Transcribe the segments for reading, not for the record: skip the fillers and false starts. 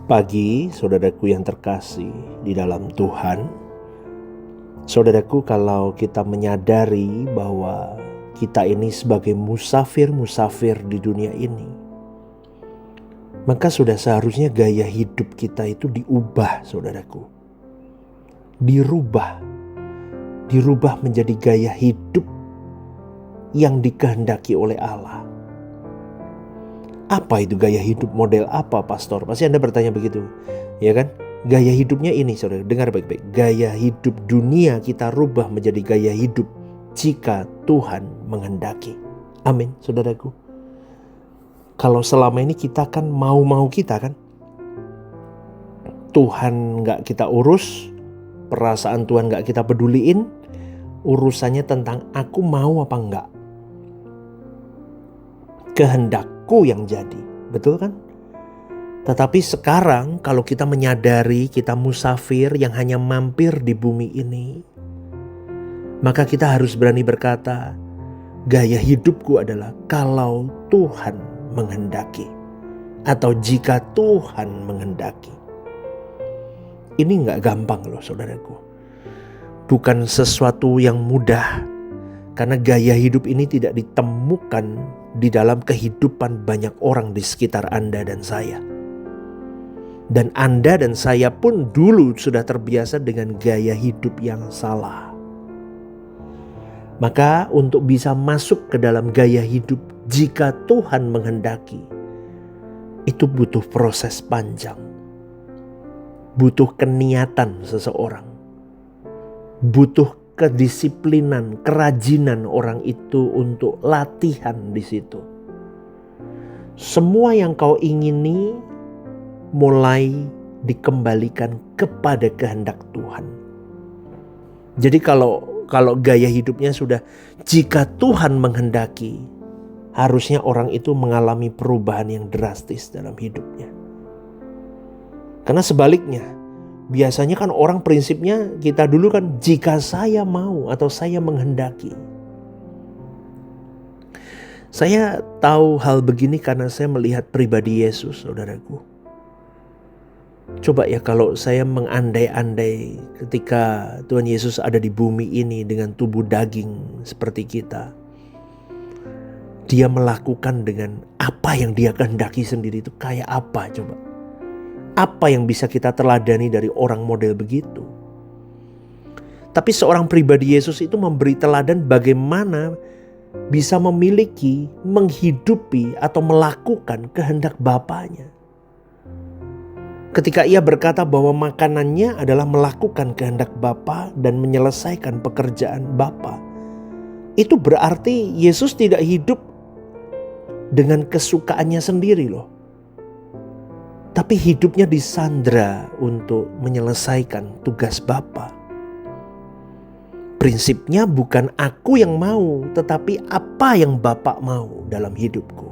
Pagi, saudaraku yang terkasih di dalam Tuhan. Saudaraku, kalau kita menyadari bahwa kita ini sebagai musafir-musafir di dunia ini, maka sudah seharusnya gaya hidup kita itu diubah, saudaraku. Dirubah menjadi gaya hidup yang dikehendaki oleh Allah. Apa itu gaya hidup model apa, pastor? Pasti Anda bertanya begitu, ya kan? Gaya hidupnya ini, saudara, dengar baik-baik. Gaya hidup dunia kita rubah menjadi gaya hidup jika Tuhan menghendaki. Amin, saudaraku. Kalau selama ini kita kan mau-mau kita kan, Tuhan gak kita urus, perasaan Tuhan gak kita peduliin, urusannya tentang aku mau apa enggak, kehendakku yang jadi, betul kan? Tetapi sekarang kalau kita menyadari kita musafir yang hanya mampir di bumi ini, maka kita harus berani berkata, gaya hidupku adalah kalau Tuhan menghendaki, atau jika Tuhan menghendaki. Ini gak gampang loh, saudaraku. Bukan sesuatu yang mudah, karena gaya hidup ini tidak ditemukan di dalam kehidupan banyak orang di sekitar Anda dan saya. Dan Anda dan saya pun dulu sudah terbiasa dengan gaya hidup yang salah. Maka untuk bisa masuk ke dalam gaya hidup jika Tuhan menghendaki, itu butuh proses panjang. Butuh keniatan seseorang. Butuh kedisiplinan, kerajinan orang itu untuk latihan di situ. Semua yang kau ingini mulai dikembalikan kepada kehendak Tuhan. Jadi kalau gaya hidupnya sudah jika Tuhan menghendaki, harusnya orang itu mengalami perubahan yang drastis dalam hidupnya. Karena sebaliknya, biasanya kan orang prinsipnya kita dulu kan jika saya mau atau saya menghendaki. Saya tahu hal begini karena saya melihat pribadi Yesus, saudaraku. Coba ya kalau saya mengandai-andai ketika Tuhan Yesus ada di bumi ini dengan tubuh daging seperti kita. Dia melakukan dengan apa yang dia kehendaki sendiri itu kayak apa coba? Apa yang bisa kita teladani dari orang model begitu? Tapi seorang pribadi Yesus itu memberi teladan bagaimana bisa memiliki, menghidupi atau melakukan kehendak Bapanya. Ketika ia berkata bahwa makanannya adalah melakukan kehendak Bapa dan menyelesaikan pekerjaan Bapa, itu berarti Yesus tidak hidup dengan kesukaannya sendiri loh. Tapi hidupnya disandra untuk menyelesaikan tugas Bapa. Prinsipnya bukan aku yang mau, tetapi apa yang Bapa mau dalam hidupku.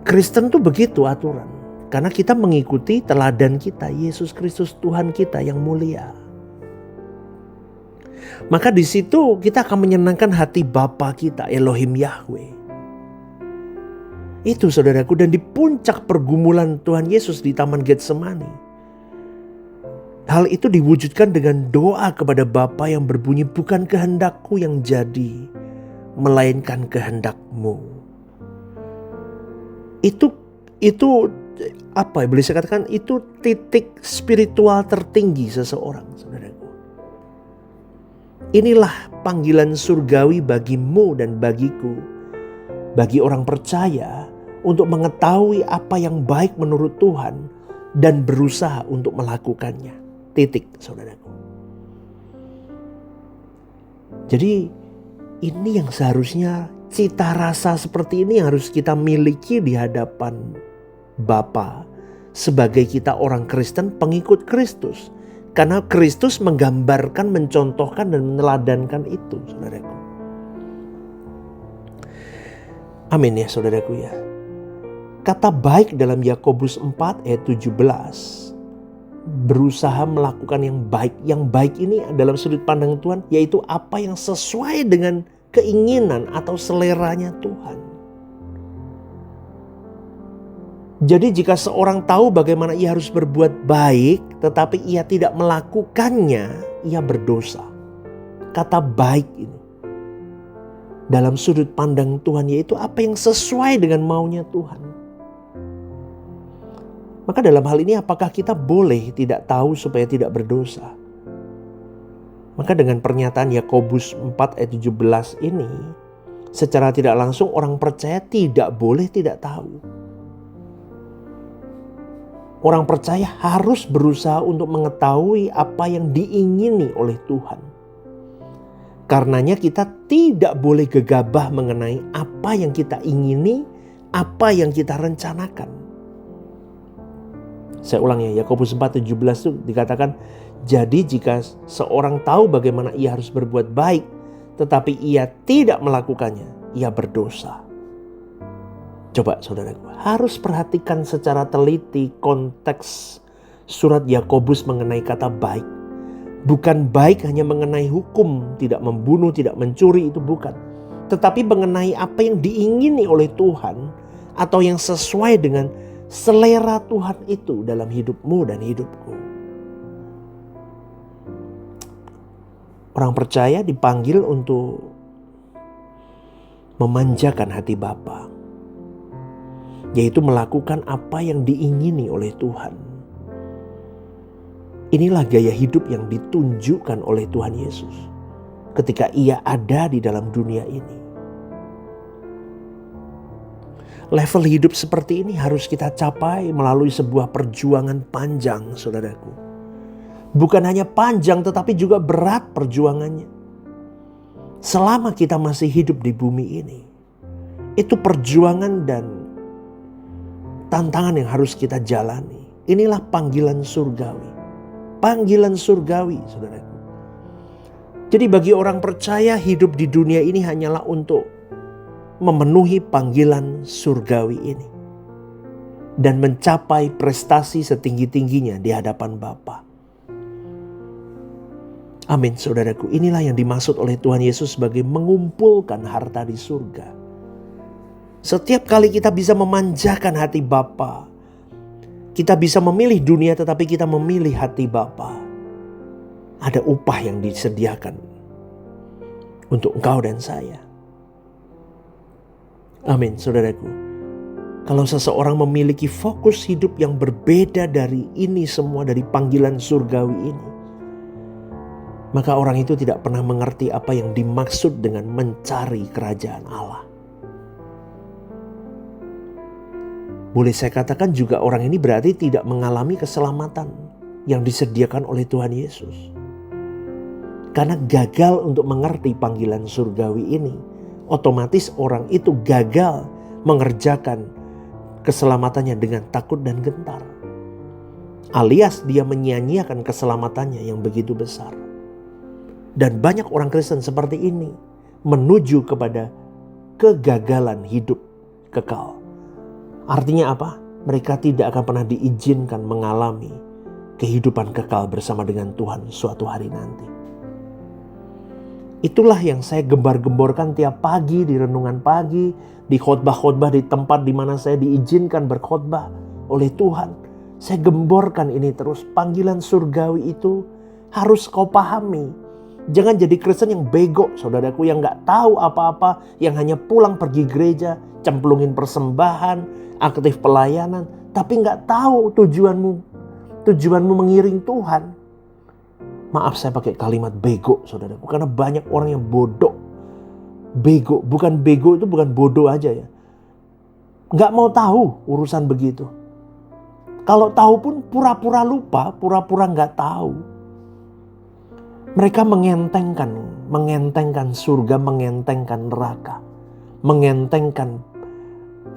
Kristen tuh begitu aturan. Karena kita mengikuti teladan kita, Yesus Kristus Tuhan kita yang mulia. Maka di situ kita akan menyenangkan hati Bapa kita, Elohim Yahweh. Itu saudaraku, dan di puncak pergumulan Tuhan Yesus di Taman Getsemani, hal itu diwujudkan dengan doa kepada Bapa yang berbunyi, bukan kehendakku yang jadi, melainkan kehendak-Mu. Itu apa ya, boleh saya katakan itu titik spiritual tertinggi seseorang, saudaraku. Inilah panggilan surgawi bagimu dan bagiku, bagi orang percaya, untuk mengetahui apa yang baik menurut Tuhan dan berusaha untuk melakukannya. Titik, saudaraku. Jadi ini yang seharusnya cita rasa seperti ini yang harus kita miliki di hadapan Bapa sebagai kita orang Kristen pengikut Kristus. Karena Kristus menggambarkan, mencontohkan dan meneladankan itu, saudaraku. Amin ya, saudaraku ya. Kata baik dalam Yakobus 4 ayat 17, berusaha melakukan yang baik. Yang baik ini dalam sudut pandang Tuhan yaitu apa yang sesuai dengan keinginan atau seleranya Tuhan. Jadi jika seorang tahu bagaimana ia harus berbuat baik, tetapi ia tidak melakukannya, ia berdosa. Kata baik ini, dalam sudut pandang Tuhan, yaitu apa yang sesuai dengan maunya Tuhan. Maka dalam hal ini apakah kita boleh tidak tahu supaya tidak berdosa? Maka dengan pernyataan Yakobus 4 ayat 17 ini, secara tidak langsung orang percaya tidak boleh tidak tahu. Orang percaya harus berusaha untuk mengetahui apa yang diingini oleh Tuhan. Karenanya kita tidak boleh gegabah mengenai apa yang kita ingini, apa yang kita rencanakan. Saya ulang ya, Yakobus 4:17 itu dikatakan, jadi jika seorang tahu bagaimana ia harus berbuat baik, tetapi ia tidak melakukannya, ia berdosa. Coba saudaraku, harus perhatikan secara teliti konteks surat Yakobus mengenai kata baik. Bukan baik hanya mengenai hukum, tidak membunuh, tidak mencuri, itu bukan. Tetapi mengenai apa yang diingini oleh Tuhan atau yang sesuai dengan selera Tuhan itu dalam hidupmu dan hidupku. Orang percaya dipanggil untuk memanjakan hati Bapa, yaitu melakukan apa yang diingini oleh Tuhan. Inilah gaya hidup yang ditunjukkan oleh Tuhan Yesus ketika ia ada di dalam dunia ini. Level hidup seperti ini harus kita capai melalui sebuah perjuangan panjang, saudaraku. Bukan hanya panjang tetapi juga berat perjuangannya. Selama kita masih hidup di bumi ini, itu perjuangan dan tantangan yang harus kita jalani. Inilah panggilan surgawi. Panggilan surgawi, saudaraku. Jadi bagi orang percaya, hidup di dunia ini hanyalah untuk memenuhi panggilan surgawi ini. Dan mencapai prestasi setinggi-tingginya di hadapan Bapa. Amin, saudaraku. Inilah yang dimaksud oleh Tuhan Yesus sebagai mengumpulkan harta di surga. Setiap kali kita bisa memanjakan hati Bapa, kita bisa memilih dunia tetapi kita memilih hati Bapa, ada upah yang disediakan untuk engkau dan saya. Amin, saudaraku. Kalau seseorang memiliki fokus hidup yang berbeda dari ini semua, dari panggilan surgawi ini, maka orang itu tidak pernah mengerti apa yang dimaksud dengan mencari kerajaan Allah. Boleh saya katakan juga orang ini berarti tidak mengalami keselamatan yang disediakan oleh Tuhan Yesus. Karena gagal untuk mengerti panggilan surgawi ini, otomatis orang itu gagal mengerjakan keselamatannya dengan takut dan gentar. Alias dia menyia-nyiakan keselamatannya yang begitu besar. Dan banyak orang Kristen seperti ini menuju kepada kegagalan hidup kekal. Artinya apa? Mereka tidak akan pernah diizinkan mengalami kehidupan kekal bersama dengan Tuhan suatu hari nanti. Itulah yang saya gembar-gemborkan tiap pagi di renungan pagi, di khotbah-khotbah di tempat di mana saya diizinkan berkhotbah oleh Tuhan. Saya gemborkan ini terus. Panggilan surgawi itu harus kau pahami. Jangan jadi Kristen yang bego, saudaraku, yang gak tahu apa-apa, yang hanya pulang pergi gereja, cemplungin persembahan, aktif pelayanan, tapi gak tahu tujuanmu mengiring Tuhan. Maaf saya pakai kalimat bego, saudaraku, karena banyak orang yang bodoh. Bego, bukan bego itu bukan bodoh aja ya. Gak mau tahu urusan begitu. Kalau tahu pun pura-pura lupa, pura-pura gak tahu. Mereka mengentengkan surga, mengentengkan neraka, mengentengkan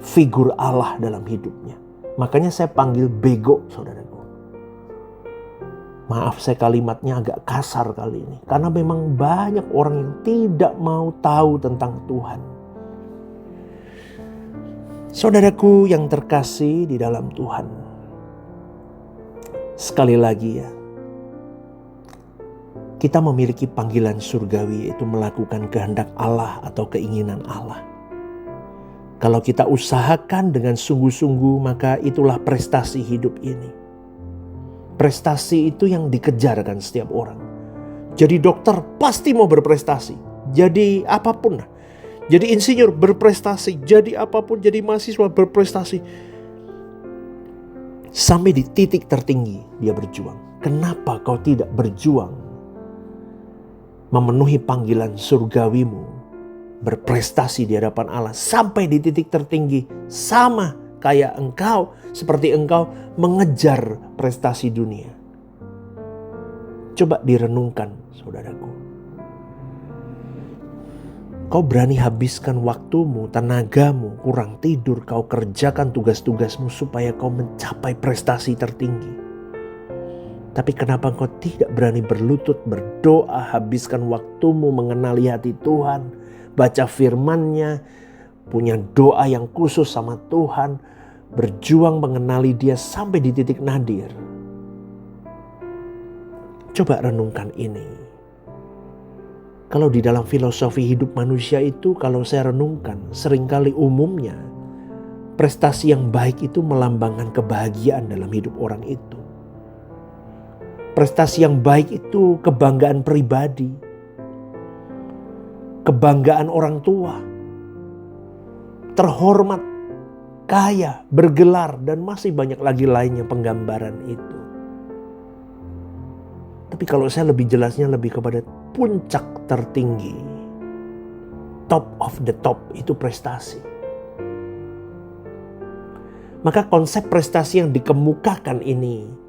figur Allah dalam hidupnya. Makanya saya panggil bego, saudaraku. Maaf saya kalimatnya agak kasar kali ini, karena memang banyak orang yang tidak mau tahu tentang Tuhan. Saudaraku yang terkasih di dalam Tuhan, sekali lagi ya, kita memiliki panggilan surgawi, yaitu melakukan kehendak Allah atau keinginan Allah. Kalau kita usahakan dengan sungguh-sungguh, maka itulah prestasi hidup ini. Prestasi itu yang dikejarkan setiap orang. Jadi dokter pasti mau berprestasi. Jadi apapun lah. Jadi insinyur berprestasi. Jadi apapun, jadi mahasiswa berprestasi. Sampai di titik tertinggi dia berjuang. Kenapa kau tidak berjuang memenuhi panggilan surgawimu, berprestasi di hadapan Allah sampai di titik tertinggi, sama kayak engkau, seperti engkau mengejar prestasi dunia? Coba direnungkan, saudaraku. Kau berani habiskan waktumu, tenagamu, kurang tidur, kau kerjakan tugas-tugasmu supaya kau mencapai prestasi tertinggi. Tapi kenapa kau tidak berani berlutut, berdoa, habiskan waktumu mengenali hati Tuhan, baca firman-Nya, punya doa yang khusus sama Tuhan, berjuang mengenali Dia sampai di titik nadir. Coba renungkan ini. Kalau di dalam filosofi hidup manusia itu, kalau saya renungkan, seringkali umumnya prestasi yang baik itu melambangkan kebahagiaan dalam hidup orang itu. Prestasi yang baik itu kebanggaan pribadi, kebanggaan orang tua, terhormat, kaya, bergelar, dan masih banyak lagi lainnya penggambaran itu. Tapi kalau saya lebih jelasnya lebih kepada puncak tertinggi, top of the top, itu prestasi. Maka konsep prestasi yang dikemukakan ini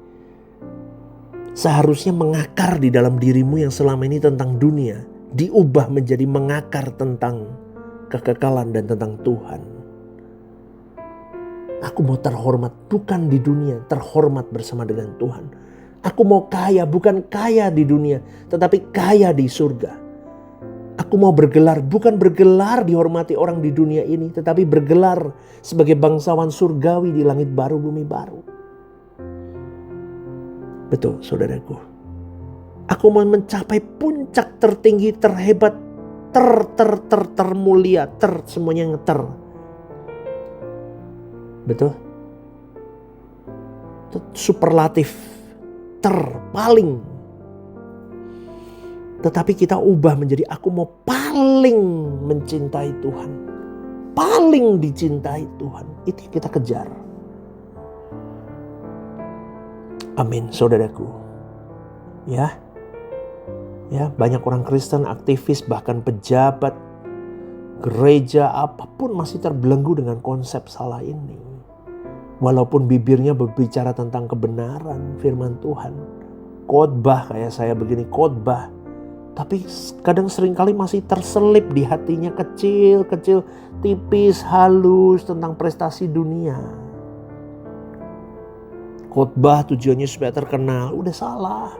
seharusnya mengakar di dalam dirimu yang selama ini tentang dunia, diubah menjadi mengakar tentang kekekalan dan tentang Tuhan. Aku mau terhormat bukan di dunia, terhormat bersama dengan Tuhan. Aku mau kaya bukan kaya di dunia, tetapi kaya di surga. Aku mau bergelar bukan bergelar dihormati orang di dunia ini, tetapi bergelar sebagai bangsawan surgawi di langit baru, bumi baru. Betul, saudaraku. Aku mau mencapai puncak tertinggi, terhebat, termulia, semuanya yang Betul? Superlatif, paling. Tetapi kita ubah menjadi aku mau paling mencintai Tuhan, paling dicintai Tuhan. Itu yang kita kejar. Amin, saudaraku. Ya, banyak orang Kristen, aktivis, bahkan pejabat, gereja, apapun masih terbelenggu dengan konsep salah ini. Walaupun bibirnya berbicara tentang kebenaran firman Tuhan, khotbah kayak saya begini, khotbah, tapi kadang seringkali masih terselip di hatinya kecil-kecil, tipis, halus tentang prestasi dunia. Khotbah tujuannya supaya terkenal, udah salah.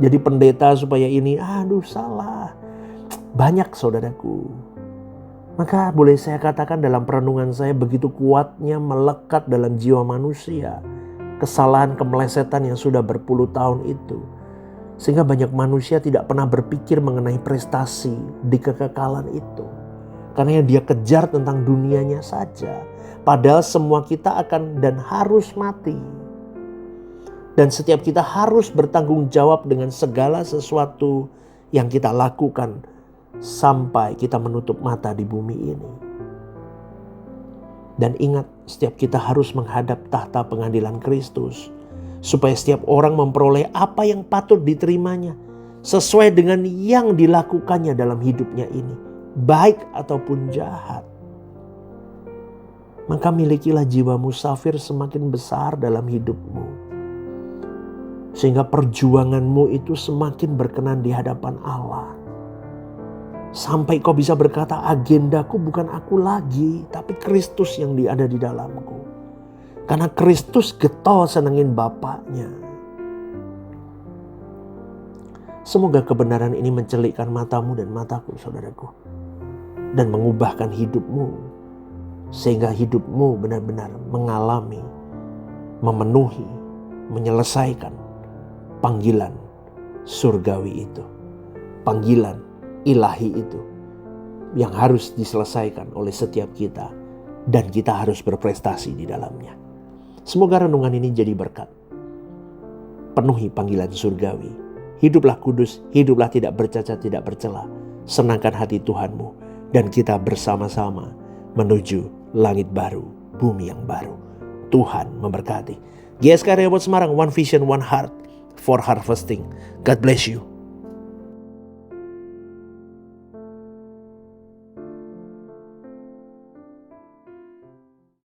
Jadi pendeta supaya ini, salah. Banyak, saudaraku. Maka boleh saya katakan dalam perenungan saya, begitu kuatnya melekat dalam jiwa manusia kesalahan, kemelesetan yang sudah berpuluh tahun itu, sehingga banyak manusia tidak pernah berpikir mengenai prestasi di kekekalan itu, karena yang dia kejar tentang dunianya saja. Padahal semua kita akan dan harus mati. Dan setiap kita harus bertanggung jawab dengan segala sesuatu yang kita lakukan sampai kita menutup mata di bumi ini. Dan ingat, setiap kita harus menghadap tahta pengadilan Kristus, supaya setiap orang memperoleh apa yang patut diterimanya sesuai dengan yang dilakukannya dalam hidupnya ini, baik ataupun jahat. Maka milikilah jiwa musafir semakin besar dalam hidupmu, sehingga perjuanganmu itu semakin berkenan di hadapan Allah. Sampai kau bisa berkata, agendaku bukan aku lagi, tapi Kristus yang ada di dalamku. Karena Kristus getol senengin Bapaknya. Semoga kebenaran ini mencelikkan matamu dan mataku, saudaraku, dan mengubahkan hidupmu, sehingga hidupmu benar-benar mengalami, memenuhi, menyelesaikan panggilan surgawi itu, panggilan ilahi itu, yang harus diselesaikan oleh setiap kita, dan kita harus berprestasi di dalamnya. Semoga renungan ini jadi berkat. Penuhi panggilan surgawi. Hiduplah kudus, hiduplah tidak bercacat, tidak bercela. Senangkan hati Tuhanmu, dan kita bersama-sama menuju langit baru, bumi yang baru. Tuhan memberkati. GSK Rehoboth Semarang, One Vision, One Heart for Harvesting. God bless you.